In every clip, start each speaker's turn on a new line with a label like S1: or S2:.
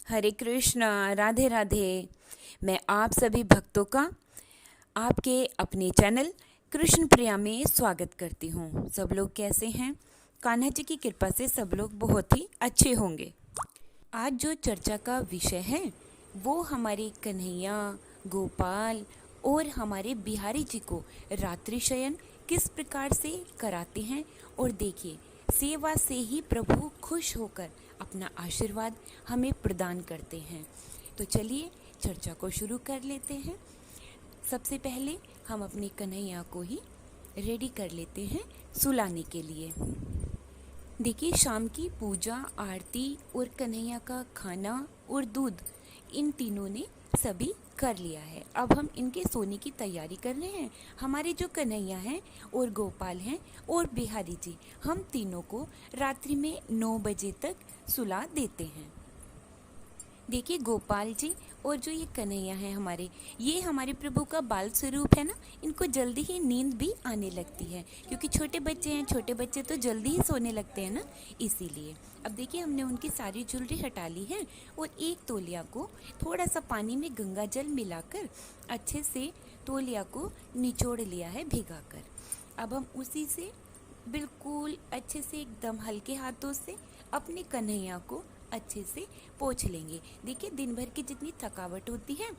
S1: हरे कृष्णा, राधे राधे। मैं आप सभी भक्तों का आपके अपने चैनल कृष्ण प्रिया में स्वागत करती हूँ। सब लोग कैसे हैं? कान्हा जी की कृपा से सब लोग बहुत ही अच्छे होंगे। आज जो चर्चा का विषय है वो हमारे कन्हैया, गोपाल और हमारे बिहारी जी को रात्रि शयन किस प्रकार से कराते हैं। और देखिए, सेवा से ही प्रभु खुश होकर अपना आशीर्वाद हमें प्रदान करते हैं। तो चलिए चर्चा को शुरू कर लेते हैं। सबसे पहले हम अपने कन्हैया को ही रेडी कर लेते हैं सुलाने के लिए। देखिए, शाम की पूजा, आरती और कन्हैया का खाना और दूध, इन तीनों ने सभी कर लिया है। अब हम इनके सोने की तैयारी कर रहे हैं। हमारे जो कन्हैया हैं और गोपाल हैं और बिहारी जी, हम तीनों को रात्रि में 9 बजे तक सुला देते हैं। देखिए, गोपाल जी और जो ये कन्हैया है हमारे, ये हमारे प्रभु का बाल स्वरूप है ना। इनको जल्दी ही नींद भी आने लगती है, क्योंकि छोटे बच्चे हैं। छोटे बच्चे तो जल्दी ही सोने लगते हैं ना, इसीलिए। अब देखिए, हमने उनकी सारी ज्वेलरी हटा ली है और एक तौलिया को थोड़ा सा पानी में गंगा जल मिलाकर अच्छे से तौलिया को निचोड़ लिया है भिगाकर। अब हम उसी से बिल्कुल अच्छे से एकदम हल्के हाथों से अपने कन्हैया को अच्छे से पोंछ लेंगे। देखिए, दिन भर की जितनी थकावट होती है,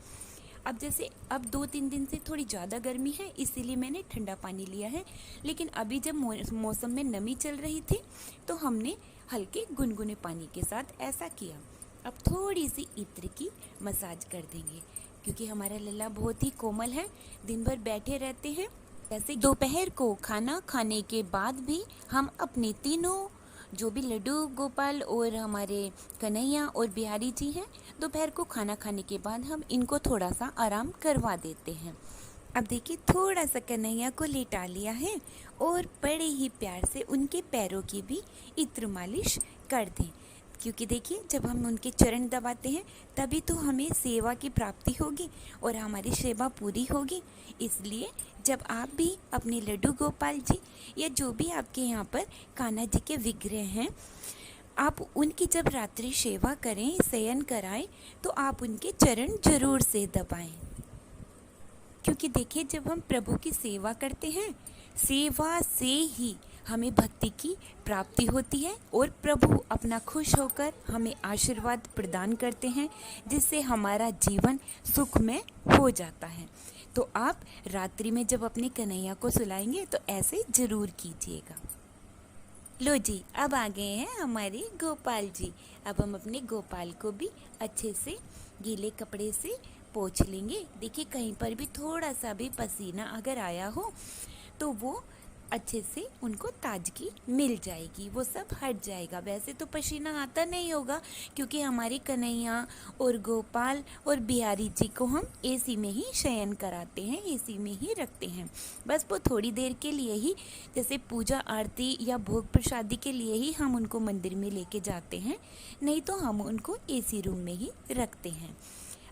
S1: अब जैसे अब 2-3 दिन से थोड़ी ज़्यादा गर्मी है, इसीलिए मैंने ठंडा पानी लिया है। लेकिन अभी जब मौसम में नमी चल रही थी तो हमने हल्के गुनगुने पानी के साथ ऐसा किया। अब थोड़ी सी इत्र की मसाज कर देंगे, क्योंकि हमारा लल्ला बहुत ही कोमल है, दिन भर बैठे रहते हैं। जैसे दोपहर को खाना खाने के बाद भी हम अपने तीनों जो भी लड्डू, गोपाल और हमारे कन्हैया और बिहारी जी हैं, दोपहर को खाना खाने के बाद हम इनको थोड़ा सा आराम करवा देते हैं। अब देखिए, थोड़ा सा कन्हैया को लेटा लिया है और बड़े ही प्यार से उनके पैरों की भी इत्र मालिश कर दें, क्योंकि देखिए, जब हम उनके चरण दबाते हैं तभी तो हमें सेवा की प्राप्ति होगी और हमारी सेवा पूरी होगी। इसलिए जब आप भी अपने लड्डू गोपाल जी या जो भी आपके यहाँ पर कान्हा जी के विग्रह हैं, आप उनकी जब रात्रि सेवा करें, शयन कराएं, तो आप उनके चरण जरूर से दबाएं। क्योंकि देखिए, जब हम प्रभु की सेवा करते हैं, सेवा से ही हमें भक्ति की प्राप्ति होती है और प्रभु अपना खुश होकर हमें आशीर्वाद प्रदान करते हैं, जिससे हमारा जीवन सुखमय हो जाता है। तो आप रात्रि में जब अपने कन्हैया को सुलाएंगे तो ऐसे जरूर कीजिएगा। लो जी, अब आ गए हैं हमारे गोपाल जी। अब हम अपने गोपाल को भी अच्छे से गीले कपड़े से पोंछ लेंगे। देखिए, कहीं पर भी थोड़ा सा भी पसीना अगर आया हो तो वो अच्छे से उनको ताजगी मिल जाएगी, वो सब हट जाएगा। वैसे तो पसीना आता नहीं होगा, क्योंकि हमारे कन्हैया और गोपाल और बिहारी जी को हम एसी में ही शयन कराते हैं, एसी में ही रखते हैं। बस वो थोड़ी देर के लिए ही, जैसे पूजा आरती या भोग प्रसादी के लिए ही हम उनको मंदिर में लेके जाते हैं, नहीं तो हम उनको एसी रूम में ही रखते हैं।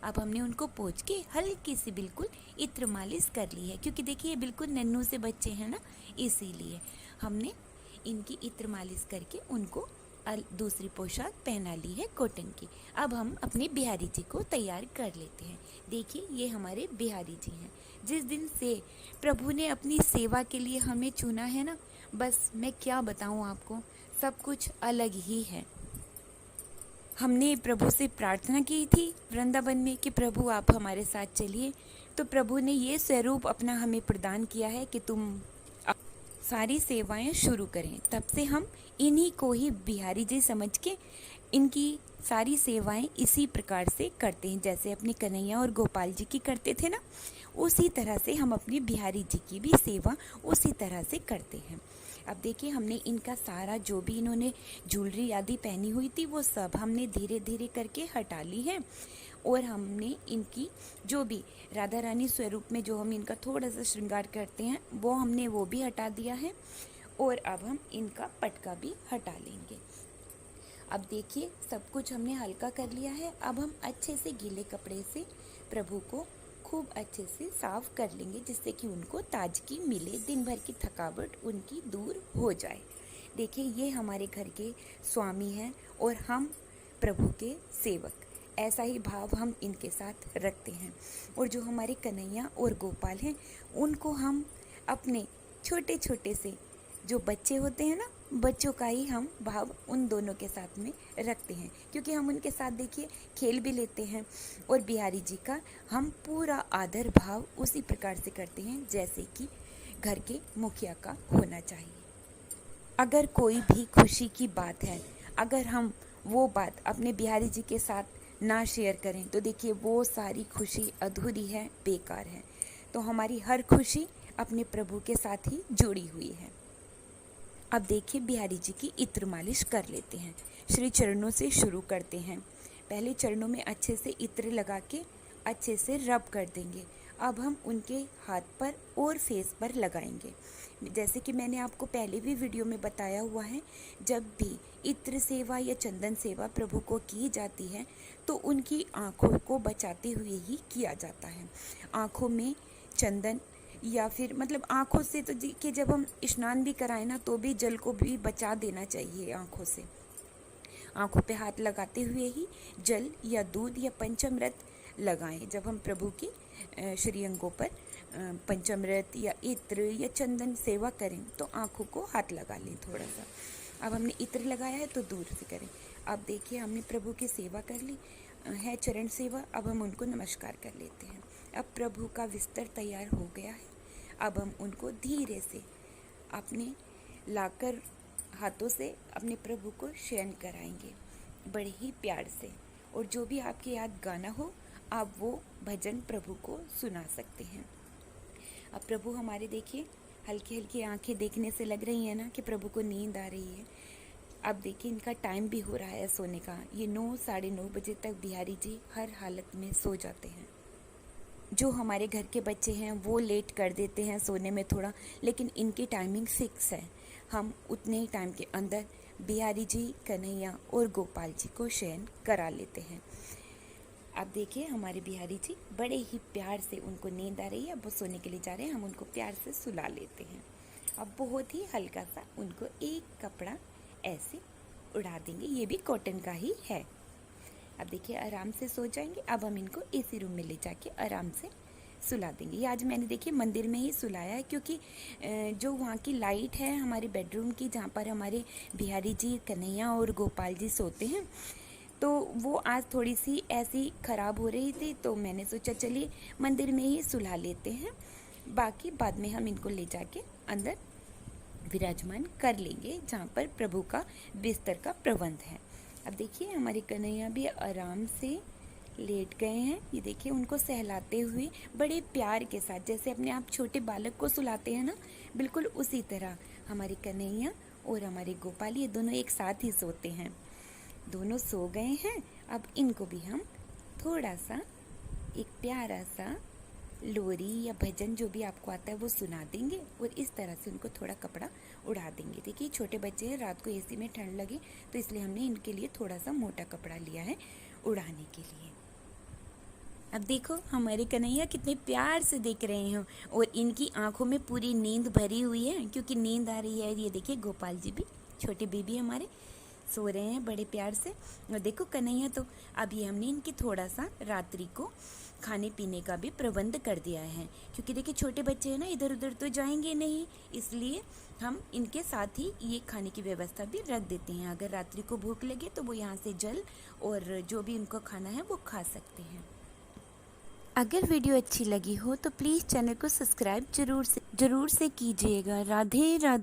S1: अब हमने उनको पोंछ के हल्की सी बिल्कुल इत्र मालिश कर ली है, क्योंकि देखिए, ये बिल्कुल नन्नू से बच्चे हैं ना, इसीलिए हमने इनकी इत्र मालिश करके उनको दूसरी पोशाक पहना ली है कॉटन की। अब हम अपने बिहारी जी को तैयार कर लेते हैं। देखिए, ये हमारे बिहारी जी हैं। जिस दिन से प्रभु ने अपनी सेवा के लिए हमें चुना है ना, बस मैं क्या बताऊँ आपको, सब कुछ अलग ही है। हमने प्रभु से प्रार्थना की थी वृंदावन में कि प्रभु आप हमारे साथ चलिए, तो प्रभु ने ये स्वरूप अपना हमें प्रदान किया है कि तुम सारी सेवाएं शुरू करें। तब से हम इन्हीं को ही बिहारी जी समझ के इनकी सारी सेवाएं इसी प्रकार से करते हैं, जैसे अपने कन्हैया और गोपाल जी की करते थे ना, उसी तरह से हम अपनी बिहारी जी की भी सेवा उसी तरह से करते हैं। अब देखिए, हमने इनका सारा जो भी इन्होंने ज्वेलरी आदि पहनी हुई थी वो सब हमने धीरे धीरे करके हटा ली है, और हमने इनकी जो भी राधा रानी स्वरूप में जो हम इनका थोड़ा सा श्रृंगार करते हैं हमने वो भी हटा दिया है, और अब हम इनका पटका भी हटा लेंगे। अब देखिए, सब कुछ हमने हल्का कर लिया है। अब हम अच्छे से गीले कपड़े से प्रभु को खूब अच्छे से साफ कर लेंगे, जिससे कि उनको ताजगी मिले, दिन भर की थकावट उनकी दूर हो जाए। देखिए, ये हमारे घर के स्वामी हैं और हम प्रभु के सेवक। ऐसा ही भाव हम इनके साथ रखते हैं। और जो हमारे कन्हैया और गोपाल हैं, उनको हम अपने छोटे छोटे से जो बच्चे होते हैं ना, बच्चों का ही हम भाव उन दोनों के साथ में रखते हैं, क्योंकि हम उनके साथ देखिए खेल भी लेते हैं। और बिहारी जी का हम पूरा आदर भाव उसी प्रकार से करते हैं जैसे कि घर के मुखिया का होना चाहिए। अगर कोई भी खुशी की बात है, अगर हम वो बात अपने बिहारी जी के साथ ना शेयर करें तो देखिए वो सारी खुशी अधूरी है, बेकार है। तो हमारी हर खुशी अपने प्रभु के साथ ही जुड़ी हुई है। अब देखिए बिहारी जी की इत्र मालिश कर लेते हैं। श्री चरणों से शुरू करते हैं। पहले चरणों में अच्छे से इत्र लगा के अच्छे से रब कर देंगे। अब हम उनके हाथ पर और फेस पर लगाएंगे। जैसे कि मैंने आपको पहले भी वीडियो में बताया हुआ है, जब भी इत्र सेवा या चंदन सेवा प्रभु को की जाती है तो उनकी आँखों को बचाते हुए ही किया जाता है। आँखों में चंदन या फिर मतलब आँखों से तो कि जब हम स्नान भी कराएं ना तो भी जल को भी बचा देना चाहिए आँखों से। आँखों पे हाथ लगाते हुए ही जल या दूध या पंचामृत लगाएं। जब हम प्रभु के श्रीअंगों पर पंचामृत या इत्र या चंदन सेवा करें तो आँखों को हाथ लगा लें थोड़ा सा। अब हमने इत्र लगाया है तो दूर से करें। अब देखिए हमने प्रभु की सेवा कर ली है, चरण सेवा। अब हम उनको नमस्कार कर लेते हैं। अब प्रभु का बिस्तर तैयार हो गया है। अब हम उनको धीरे से अपने लाकर हाथों से अपने प्रभु को शयन कराएंगे, बड़े ही प्यार से। और जो भी आपके याद गाना हो आप वो भजन प्रभु को सुना सकते हैं। अब प्रभु हमारे देखिए हल्की हल्की आंखें देखने से लग रही है ना कि प्रभु को नींद आ रही है। अब देखिए इनका टाइम भी हो रहा है सोने का। ये 9 साढ़े 9 बजे तक बिहारी जी हर हालत में सो जाते हैं। जो हमारे घर के बच्चे हैं वो लेट कर देते हैं सोने में थोड़ा, लेकिन इनकी टाइमिंग फिक्स है। हम उतने ही टाइम के अंदर बिहारी जी, कन्हैया और गोपाल जी को शयन करा लेते हैं। अब देखिए हमारे बिहारी जी बड़े ही प्यार से, उनको नींद आ रही है, अब वो सोने के लिए जा रहे हैं, हम उनको प्यार से सुला लेते हैं। अब बहुत ही हल्का सा उनको एक कपड़ा ऐसे उड़ा देंगे, ये भी कॉटन का ही है। अब देखिए आराम से सो जाएंगे। अब हम इनको एसी रूम में ले जाके आराम से सुला देंगे। ये आज मैंने देखिए मंदिर में ही सुलाया है, क्योंकि जो वहाँ की लाइट है हमारे बेडरूम की, जहाँ पर हमारे बिहारी जी, कन्हैया और गोपाल जी सोते हैं, तो वो आज थोड़ी सी ऐसी ख़राब हो रही थी, तो मैंने सोचा चलिए मंदिर में ही सुला लेते हैं। बाकी बाद में हम इनको ले जाके अंदर विराजमान कर लेंगे, जहाँ पर प्रभु का बिस्तर का प्रबंध है। अब देखिए हमारे कन्हैया भी आराम से लेट गए हैं। ये देखिए उनको सहलाते हुए बड़े प्यार के साथ, जैसे अपने आप छोटे बालक को सुलाते हैं ना, बिल्कुल उसी तरह हमारे कन्हैया और हमारे गोपाल ये दोनों एक साथ ही सोते हैं। दोनों सो गए हैं। अब इनको भी हम थोड़ा सा एक प्यारा सा लोरी या भजन जो भी आपको आता है वो सुना देंगे और इस तरह से उनको थोड़ा कपड़ा उड़ा देंगे। देखिए छोटे बच्चे हैं, रात को एसी में ठंड लगे तो इसलिए हमने इनके लिए थोड़ा सा मोटा कपड़ा लिया है उड़ाने के लिए। अब देखो हमारे कन्हैया कितने प्यार से देख रहे हैं और इनकी आंखों में पूरी नींद भरी हुई है, क्योंकि नींद आ रही है। ये देखिए गोपाल जी भी, छोटे बेबी हमारे, सो रहे हैं बड़े प्यार से। और देखो कन्हैया तो अभी हमने इनकी थोड़ा सा रात्रि को खाने पीने का भी प्रबंध कर दिया है, क्योंकि देखिए छोटे बच्चे हैं ना, इधर उधर तो जाएंगे नहीं, इसलिए हम इनके साथ ही ये खाने की व्यवस्था भी रख देते हैं। अगर रात्रि को भूख लगे तो वो यहाँ से जल और जो भी उनको खाना है वो खा सकते हैं। अगर वीडियो अच्छी लगी हो तो प्लीज़ चैनल को सब्सक्राइब जरूर से कीजिएगा। राधे राधे।